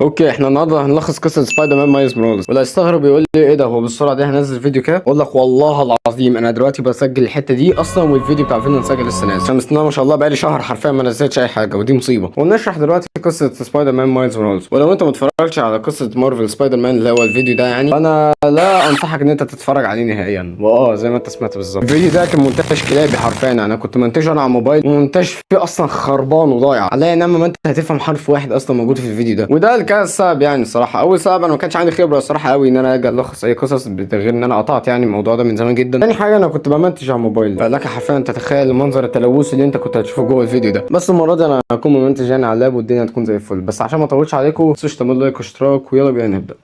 اوكي، احنا النهارده هنلخص قصه سبايدر مان مايلز موراليس. ولا يستغرب يقول لي ايه ده، هو بالسرعه دي هنزل فيديو كده؟ اقول لك والله العظيم انا دلوقتي بسجل الحته دي اصلا، والفيديو بتاع الفيلم مسجل لسه نازل، عشان مستناه ما شاء الله بقالي شهر حرفيا ما نزلتش اي حاجه، ودي مصيبه. ونشرح دلوقتي قصه سبايدر مان مايلز موراليس. ولو انت ما اتفرجتش على قصه مارفل سبايدر مان اللي هو الفيديو ده، يعني انا لا انصحك ان انت تتفرج عليه نهائيا. زي ما انت سمعت بالظبط، الفيديو ده كان مونتاج كلابي حرفيا. انا كنت منتجه انا على موبايل، ومونتاج فيه اصلا خربان وضايع عليا، انما ما انت هتفهم حرف واحد اصلا موجود في الفيديو ده. وده كان السبب، يعني الصراحه اول سبب انا ما كانش عندي خبره الصراحه قوي ان انا اجي الخص اي قصص، غير ان انا قطعت يعني الموضوع ده من زمان جدا. تاني حاجه انا كنت بمنتج على الموبايل، فلك حرفيا تتخيل منظر التلوث اللي انت كنت هتشوفه جوه الفيديو ده. بس المره دي انا هكون ممنتج يعني على اللاب، والدنيا هتكون زي الفل. بس عشان ما اطولش عليكم، ما تنسوش تعملوا لايك واشتراك، ويلا بينا نبدا.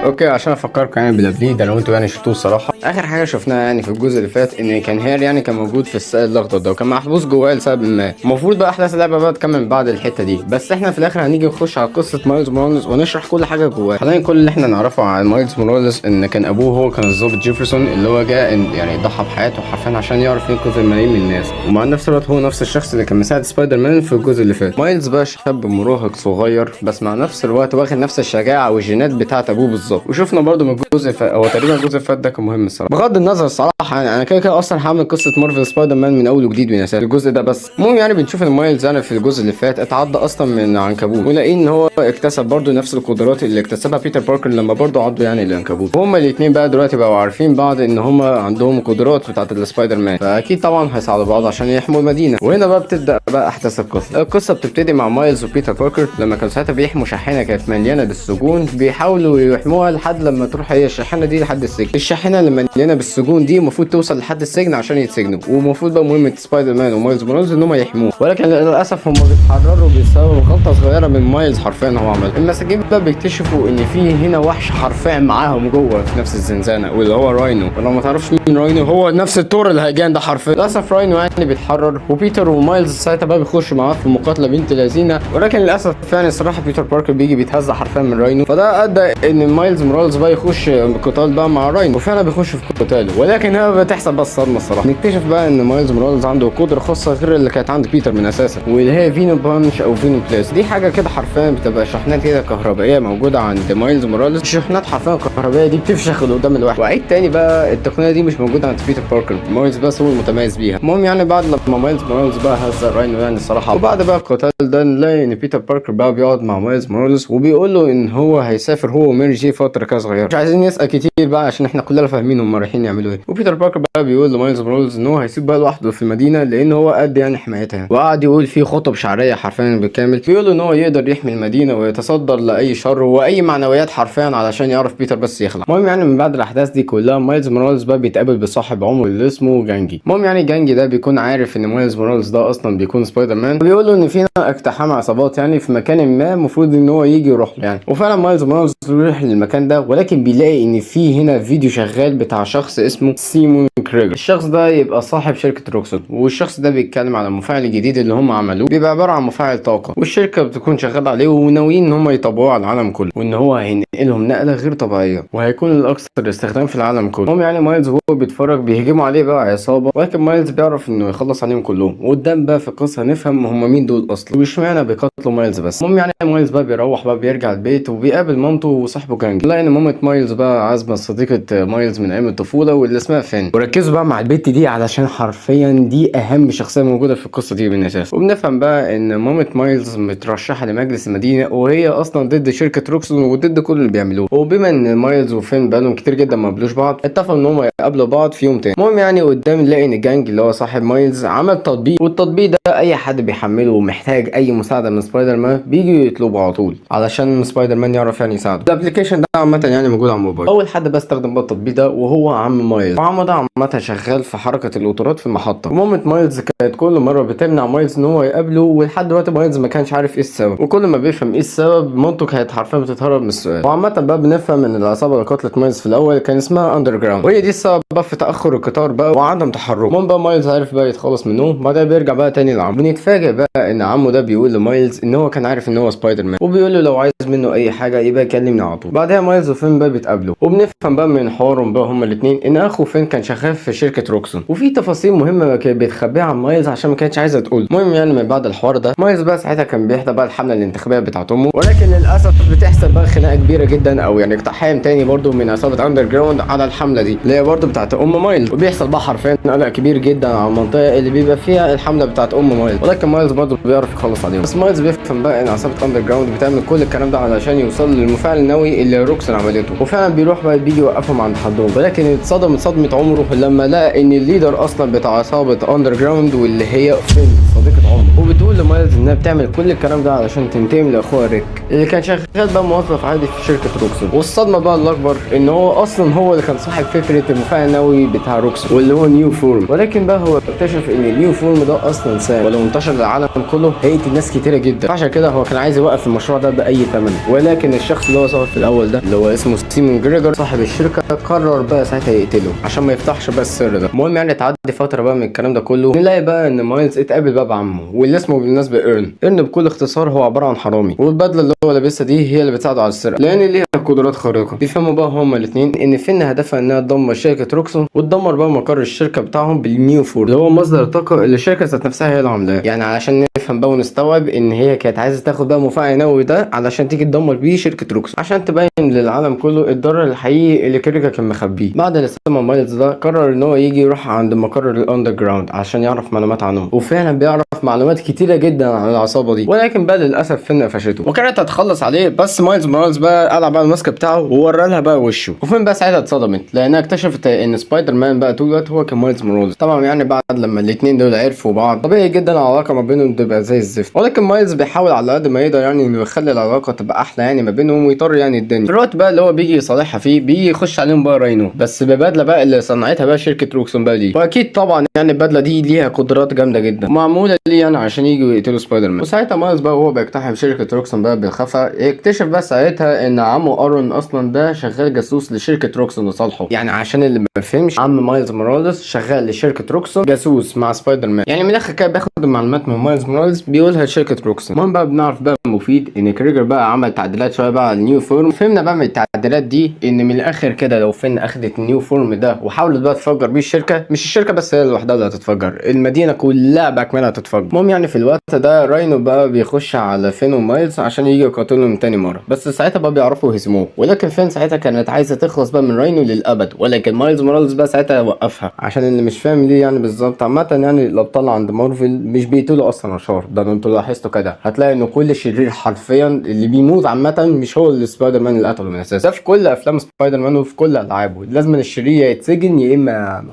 اوكي، عشان افكركم يعني بالابلي ده لو انتوا يعني شفتوه الصراحه. اخر حاجه شفناها يعني في الجزء اللي فات ان كان هير يعني كان موجود في السائل الاخضر ده، وكان محبوس جواه لسبب ما. المفروض بقى احداث اللعبه بقى تكمل من بعد الحته دي، بس احنا في الاخر هنيجي نخش على قصه مايلز موراليس ونشرح كل حاجه جواه. حاليا كل اللي احنا نعرفه عن مايلز موراليس ان كان ابوه هو كان الضابط جيفرسون، اللي هو جاء يعني ضحى بحياته حرفيا عشان يعرف ينقذ الملايين من الناس، ومع نفس الوقت هو نفس الشخص اللي كان مساعد سبايدر مان في الجزء اللي فات. مايلز بقى شاب مراهق صغير، بس مع نفس الوقت واخد نفس الشجاعه والجينات بتاعت ابوه بالظبط. وشفنا برده من الجزء هو تقريبا الجزء اللي فات ده كان مهم الصراحه. بغض النظر الصراحه يعني انا كده اصلا هعمل قصه مارفل سبايدر مان من اول وجديد من اساس الجزء ده. بس المهم يعني بنشوف ان مايلز يعني في الجزء اللي فات اتعضى اصلا من عنكبوت، ونلاقي ان هو اكتسب برده نفس القدرات اللي اكتسبها بيتر باركر لما برده عضوا يعني العنكبوت. وهما الاثنين بقى دلوقتي بقوا عارفين بعض ان هما عندهم قدرات بتاعه السبايدر مان، فاكيد طبعا هيساعدوا بعض عشان يحموا المدينه. وهنا بقى بتبدا بقى احداث القصه بتبتدي مع مايلز وبيتر باركر لما كانوا ساعتها بيحموا شاحنه كانت مليانه بالسجون، بيحاولوا يحموها لحد لما تروح هي الشاحنه دي لحد السجن. الشاحنه اللي مليانه بالسجون دي المفروض توصل لحد السجن عشان يتسجنوا، ومفروض بقى مهمه سبايدر مان ومايلز موراليس ان هم يحموه. ولكن للاسف هم بيتحرروا بسبب غلطه صغيره من مايلز حرفيا هو عمل. المساجين بقى بيكتشفوا ان في هنا وحش حرفيا معاهم جوه في نفس الزنزانه، واللي هو راينو. ولو ما تعرفش مين راينو، هو نفس الثور الهيجان ده حرفيا. للاسف راينو يعني بيتحرر، وبيتر ومايلز ساعتها بقى بيخشوا معاه في مقاتله بنت لذينه. ولكن للاسف يعني الصراحه بيتر باركر بيجي بيتهزأ حرفيا من راينو، فده ادى ان مايلز موراليس بقى يخش قتال بقى مع راينو، وفعلا بيخش في قتاله. ولكن هنا بتحصل بقى الصدمه الصراحه. نكتشف بقى ان مايلز موراليس عنده قدره خاصه غير اللي كانت عند بيتر من اساسا، واللي هي فينو بانش او فينو بلاس. دي حاجه كده حرفيا بتبقى شحنات كده كهربائيه موجوده عند مايلز موراليس. الشحنات حرفيا الكهربائيه دي بتفشخ اللي قدام الواحد. وعيد تاني بقى التقنيه دي مش موجوده عند بيتر باركر، مايلز بس هو المتميز بيها. المهم يعني بعد لما مايلز موراليس بقى هزق راينو يعني الصراحه، وبعد بقى القتال ده نلاقي ان بيتر باركر بقى بيقعد مع مايلز موراليس وبيقول له ان هو هيسافر هو وميري جي فتره كده صغيره. مش عايزين نسال كتير بقى عشان احنا كلنا فاهمين هم رايحين يعملوا ايه. وبيتر باركر بقى بيقول لمايلز موراليس ان هو هيسيب بقى لوحده في المدينه لان هو قد يعني حمايتها. وقعد يقول فيه خطب شعريه حرفيا بالكامل، بيقول ان هو يقدر يحمي المدينه ويتصدر لاي شر واي معنويات حرفيا علشان يعرف بيتر بس يخلع. المهم يعني من بعد الاحداث دي كلها مايلز موراليس بقى بيتقابل بصاحب عمره اللي اسمه جانجي. المهم يعني جانجي ده بيكون عارف ان مايلز موراليس ده اصلا بيكون سبايدر مان، وبيقول له ان في اقتحام عصابات يعني في مكان ما المفروض ان هو يجي يروح له يعني. وفعلا مايلز موراليس بيروح للمكان ده، ولكن بيلاقي ان في هنا فيديو شغال بتاع شخص اسمه سيمون كريجر. الشخص ده يبقى صاحب شركه روكسون، والشخص ده بيتكلم على المفاعل الجديد اللي هم عملوه، بيبقى عباره عن مفاعل طاقه، والشركه بتكون شغاله عليه وناويين ان هم يطبقوه على العالم كله، وان هو هينقلهم نقله غير طبيعيه وهيكون الاكثر استخدام في العالم كله. هم يعني مايلز وهو بيتفرج بيهجموا عليه بقى عصابه، ولكن مايلز بيعرف انه يخلص عليهم كلهم. وقدام بقى في القصه هنفهم هم مين دول اصلا واشمعنى بيقتلوا مايلز بس. المهم يعني مايلز بقى بيروح بقى بيرجع البيت وبيقابل مامته وصاحبه جانج. لا ان مامة مايلز بقى عازمه صديقه مايلز من ايام الطفوله واللي اسمها فين. وركزوا بقى مع البت دي علشان حرفيا دي اهم شخصيه موجوده في القصه دي من اساس. وبنفهم بقى ان مامة مايلز مترشحه لمجلس المدينه، وهي اصلا ضد شركه روكسون وضد كل اللي بيعملوه. وبما ان مايلز وفين بقالهم كتير جدا ما قابلوش بعض، اتفقوا ان هم يقابلوا بعض في يوم تاني. المهم يعني قدام نلاقي ان جانج اللي هو صاحب مايلز عمل تطبيق، والتطبيق ده اي حد بيحمله ومحتاج اي مساعده من سبايدر مان بيجي يطلبه على طول علشان سبايدر مان يعرف يعني يساعده. الابلكيشن ده عامه يعني موجود على الموبايل. اول حد بستخدم بقى التطبيق ده وهو عم مايلز. وعم ده عامه شغال في حركه القطارات في المحطه. ومامة مايلز كانت كل مره بتمنع مايلز ان هو يقابله، ولحد دلوقتي مايلز ما كانش عارف ايه السبب. وكل ما بيفهم ايه السبب مامته كانت حرفيا بتتهرب من السؤال. وعامه بقى بنفهم ان العصابه اللي قتلت مايلز في الاول كان اسمها اندر جراوند، وهي دي السبب بقى في تاخر القطار بقى وعدم تحركه. المهم بقى مايلز عارف بقى يتخلص منهم، بعدها بيرجع بقى تاني لعمه. بنتفاجئ بقى ان عمه ده بيقول لمايلز ان هو كان عارف ان هو سبايدر مان، وبيقول له لو عايز منه اي حاجه يبقى كلمني على طول. بعدها مايلز وفين بقى بيتقابلوا، وبنفهم بقى من حوارهم بقى هما الاثنين ان اخو فين كان شغال في شركه روكسون، وفي تفاصيل مهمه كانت بتخبيها عن مايلز عشان ما كانتش عايزه تقول. المهم يعني من بعد الحوار ده مايلز بقى ساعتها كان بيحضر بقى الحمله الانتخابيه بتاعت امه، ولكن للاسف بتحصل بقى خناقه كبيره جدا او يعني اقتحام تاني برده من عصابه اندر جراوند على الحمله دي اللي هي برده بتاعت ام مايلز، وبيحصل بقى حرفيا قلق كبير جدا على المنطقه اللي بيبقى فيها الحمله بتاعت ام مايلز، ولكن مايلز برده بيعرف يخلص عليهم. بس مايلز بيفهم بقى ان عصابه اندر جراوند بتعمل كل الكلام ده علشان يوصل للمفاعل النووي اللي روكسون عملته، وفعلا بيروح بقى بيجي يوقفهم عند حدهم، ولكن اتصدم صدمه عمره لما لقى ان الليدر اصلا بتاع عصابه اندر جراوند واللي هي فين صديقه عمره، وبتقول لمايلز انها بتعمل كل الكلام ده علشان تنتقم لاخوها ريك اللي كان شغال بقى موظف عادي في شركه روكسون. والصدمه بقى الاكبر ان هو اصلا هو اللي كان صاحب فكره المفاعل النووي بتاع روكسون واللي هو نيو فورم، ولكن بقى هو اكتشف ان النيو فورم ده اصلا سام ولو انتشر للعالم كله هيقتل ناس كتيره جدا، عشان كده هو كان عايز يوقف المشروع ده باي ثمن. ولكن الشخص اللي هو ظهر في الاول ده اللي هو اسمه سيمون جريجر صاحب الشركه قرر بقى ساعتها يقتله عشان ما يفتحش بقى السر ده. المهم يعني تعدي فتره بقى من الكلام ده كله نلاقي بقى ان مايلز اتقابل بقى بعمه واللي اسمه بالمناسبه ايرن بكل اختصار هو عباره عن حرامي، والبدله اللي هو لابسها دي هي اللي بتساعده على السرقه لان ليها قدرات خارقه. بيفهموا بقى هما الاثنين ان فين هدفها انها تدمر شركه روكسون وتدمر بقى مقر الشركه بتاعهم بالنيو فور اللي هو مصدر الطاقه اللي الشركه ذات نفسها هي اللي عاملاه، يعني علشان نفهم بقى ونستوعب ان هي كانت عايزه تاخد بقى مفاعل نووي ده علشان تيجي تدمر بيه شركه روكسون عشان تبين للعالم كله الضرر الحقيقي اللي كريكا كان مخبيه. بعد اللي سمع مايلز ده قرر ان هو يجي يروح عند مقر الاندر جراوند عشان يعرف معلومات عنهم، وفعلا بيعرف معلومات كتيره جدا عن العصابه دي، ولكن بقى للاسف فين قفشته وكانت هتخلص عليه. بس مايلز مورالز بقى قلع بقى الماسك بتاعه وورى لها بقى وشه، وفين بقى ساعتها اتصدمت لانها اكتشفت ان سبايدر مان بقى طول الوقت هو كان مايلز مورالز. طبعا يعني بعد لما الاثنين دول عرفوا بعض طبيعي جدا العلاقه ما بينهم تبقى زي الزفت، ولكن مايلز بيحاول على قد ما يقدر يعني انه يخلي العلاقه تبقى احلى يعني ما بينهم ويطر يعني الدنيا. في الوقت بقى اللي هو بيجي يصالحها فيه بيجي يخش عليهم بقى راينو بس ببدله بقى اللي صنعتها بقى شركه روكسون بقى دي، واكيد طبعا يعني البدله دي ليها قدرات جامده جدا معموله ليه يعني عشان يجوا يقتلوا سبايدر مان. وساعتها مايلز بقى وهو بيقتحم شركه روكسون بقى بالخفا يكتشف بقى ساعتها ان عمه ارون اصلا ده شغال جاسوس لشركه روكسون لصالحه، يعني عشان اللي ما فهمش عم مايلز موراليس شغال لشركه روكسون جاسوس مع سبايدر مان، يعني من الاخر كده بياخد المعلومات من مايلز موراليس بيقولها لشركه روكسون. المهم بقى بنعرف بقى مفيد ان كريجر بقى عمل تعديلات شويه بقى على النيو فورم. فهمنا بقى من التعديلات دي ان من الاخر كده لو فين اخدت النيو فورم ده وحاولت بقى تفجر بيه الشركه، مش الشركه بس هي لوحدها اللي هتتفجر، المدينه كلها باكملها هتتفجر. المهم يعني في الوقت ده راينو بقى بيخش على فين ومايلز عشان يجي يقاتلهم تاني مره، بس ساعتها بقى بيعرفوا يهزموه، ولكن فين ساعتها كانت عايزه تخلص بقى من راينو للابد، ولكن مايلز موراليس بقى ساعتها وقفها. عشان اللي مش فاهم ليه يعني بالظبط عامه يعني الابطال عند مارفل مش بيقتلوا اصلا اشرار، ده انتوا لاحظتوا كده هتلاقي ان كل شرير حرفيا اللي بيموت عامه مش هو اللي سبايدر مان اللي قتله من الاساس، ده في كل افلام سبايدر مان وفي كل العابه لازم الشرير يتسجن يا اما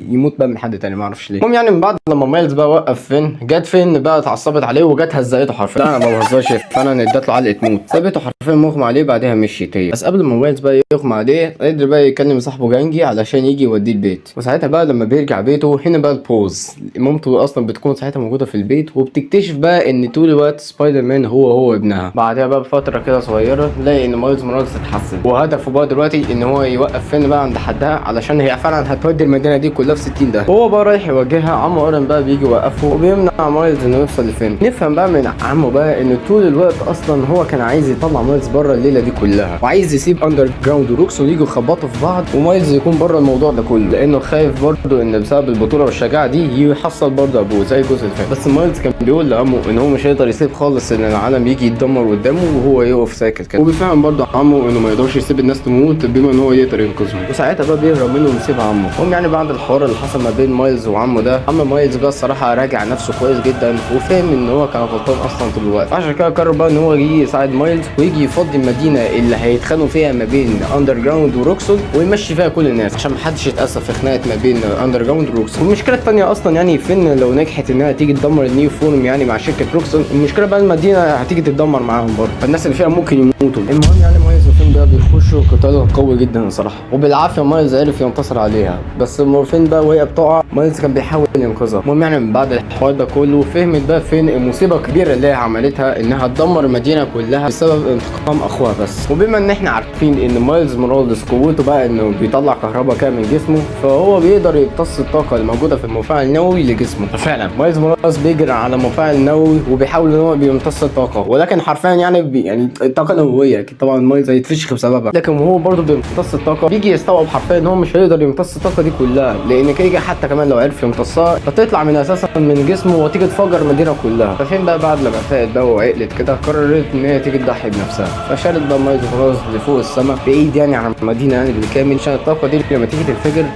يموت بقى من حد تاني ما اعرفش ليه. المهم يعني من بعد لما مايلز بقى وقف فين جت فين بقى اتعصبت عليه وجت هزقته حرفيا، لا انا ما بهزرش فعلا ادت له علقه موت سابته حرفيا مغمى عليه بعدها مشيت هي. بس قبل ما مايلز بقى يغمى عليه قدر بقى يكلم صاحبه جانجي علشان يجي يوديه البيت، وساعتها بقى لما بيرجع بيته هنا بقى البوز مامته اصلا بتكون ساعتها موجوده في البيت وبتكتشف بقى ان طول الوقت سبايدر مان هو ابنها. بعدها بقى بفتره كده صغيره نلاقي ان مايلز موراليس اتحسن وهدفه بقى دلوقتي ان هو يوقف فين بقى عند حدها علشان هي فعلا هتودي المدينه دي كلها في 60 ده. هو بقى رايح يواجهها، عمو اورن بقى بيجي يوقفه وبيمنع مايلز انه يوصل لفين. نفهم بقى من عمو بقى ان طول الوقت اصلا هو كان عايز يطلع مايلز بره الليله دي كلها وعايز يسيب اندر جراوند وروكسون يجوا يخبطوا في بعض ومايلز يكون بره الموضوع ده كله لانه خايف برضه ان بسبب البطوله والشجاعه دي يحصل برضه ابوه زي الجزء اللي فات. بس مايلز كان بيقول لعمو ان هو مش هيقدر يسيب خالص ان العالم يجي يتدمر قدامه وهو يقف ساكت كده، وبيفهم برضه عمو انه ما يقدرش يسيب الناس تموت بما ان هو يقدر ينقذهم، وساعتها بقى بيهرب منه ويسيب عمه. هم يعني بعد الحوار اللي حصل ما بين مايلز وعمه ده عم مايلز بقى الصراحه راجع نفسه كويس جدا وفهم ان هو كان غلطان اصلا طول الوقت، عشان كده قرر بقى ان هو يجي يساعد مايلز ويجي يفضي المدينه اللي هيتخانقوا فيها ما بين اندر جراوند وروكسون ويمشي فيها كل الناس عشان محدش يتاسف في خناقه ما بين اندر جراوند وروكسون. والمشكله الثانيه اصلا يعني فين لو نجحت انها تيجي تدمر النيو فورم يعني مع شركه روكسون، المشكله بقى المدينه هتيجي تتدمر معاهم برضه فالناس اللي فيها ممكن يموتوا. المهم يعني مايلز وفين بقى بيخشوا قتال قوي جدا الصراحه وبالعافيه مايلز عرف ينتصر عليها، بس مورفين بقى وهي بتقع مايلز كان بيحاول ينقذها. المهم يعني من بعد الحوار ده كله فهمت بقى فين المصيبه الكبيره اللي هي عملتها انها تدمر المدينه كلها بسبب انتقام اخوها بس، وبما وبما ان احنا عارفين ان مايلز موراليس قوته بقى انه بيطلع كهرباء كده من جسمه، فهو بيقدر يمتص الطاقه الموجوده في المفاعل النووي لجسمه. ففعلا مايلز موراليس بيجري على مفاعل نووي وبيحاول ان هو بيمتص الطاقه، ولكن حرفيا يعني يعني الطاقه نوويه اكيد طبعا مايلز هيتفشخ بسببها، لكن وهو برضه بيمتص الطاقه بيجي يستوعب حرفيا ان هو مش هيقدر يمتص الطاقه دي كلها، لان كيجا حتى كمان لو عرف يمتصها فتطلع من اساسا من جسمه وتيجي تفجر المدينه كلها. ففين بقى بعد لما فاقت بقى وعقلت كده قررت ان هي تيجي تضحي بنفسها، فشالت بقى مايلز موراليس لفوق السماء بعيد يعني عن المدينه يعني بالكامل، عشان الطاقه دي لما تيجي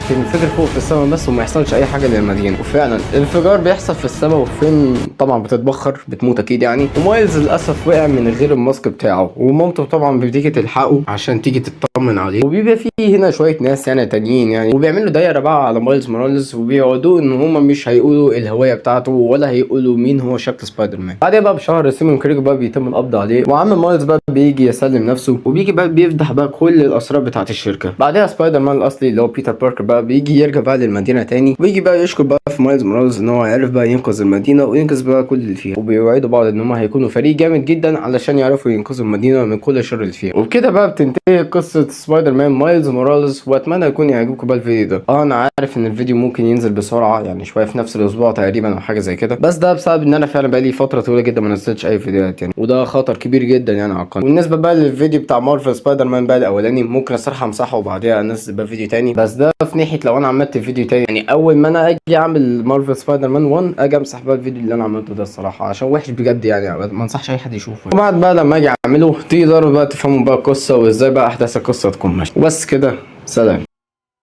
تنفجر فوق في السماء بس وما يحصلش اي حاجه للمدينه. وفعلا الانفجار بيحصل في السماء، وفين طبعا بتتبخر بتموت اكيد يعني. ومايلز للاسف وقع من غير الماسك بتاعه، ومامته طبعا بتيجي تلحقه عشان تيجي تطمن عليه. وبيبقى فيه هنا شويه ناس يعني تانيين يعني، وبيعملوا دايره بقى على مايلز موراليس وبيقعدوا ان هم مش هيقولوا الهويه بتاعته ولا هيقولوا مين هو شكل سبايدر مان. بعدها بقى بشهر سيمون كريج بقى بيتم القبض عليه، وعم مايلز بقى بيجي يسلم نفسه وبيجي بقى بيفتح بقى كل الاسرار بتاعه الشركه. بعدها سبايدر مان الاصلي اللي هو بيتر باركر بقى بيجي يرجع بقى للمدينه تاني، ويجي بقى يشكر بقى في مايلز موراليس ان هو عرف بقى ينقذ المدينه وينقذ بقى كل اللي فيها، وبيوعدوا بعض ان هم هيكونوا فريق جامد جدا علشان يعرفوا ينقذوا المدينه من كل الشر اللي فيها. وبكده بقى بتنتهي قصه سبايدر مان مايلز موراليس، واتمنى يكون يعجبكم بقى الفيديو ده. انا عارف ان الفيديو ممكن ينزل بسرعه يعني شويه في نفس الاسبوع تقريبا او حاجه زي كده، بس ده بسبب ان انا فعلا بقالي فتره طويله جدا ما نزلتش اي فيديوهات يعني، وده خطر كبير جدا يعني على القناه. بالنسبه بقى للفيديو بتاع مارفل سبايدر مان بقى الاولاني ممكن الصراحه امسحه وبعديها انزل بقى فيديو تاني، بس ده في ناحيه لو انا عملت فيديو تاني يعني اول ما انا اجي اعمل مارفل سبايدر مان 1 اجي امسح بقى الفيديو اللي انا عملته ده الصراحه عشان وحش بجد يعني ما انصحش اي حد يشوفه. وبعد بقى لما اجي اعمله تقدروا بقى تفهموا بقى القصه وازاي بقى احداث القصه تكون ماشيه. وبس كده، سلام.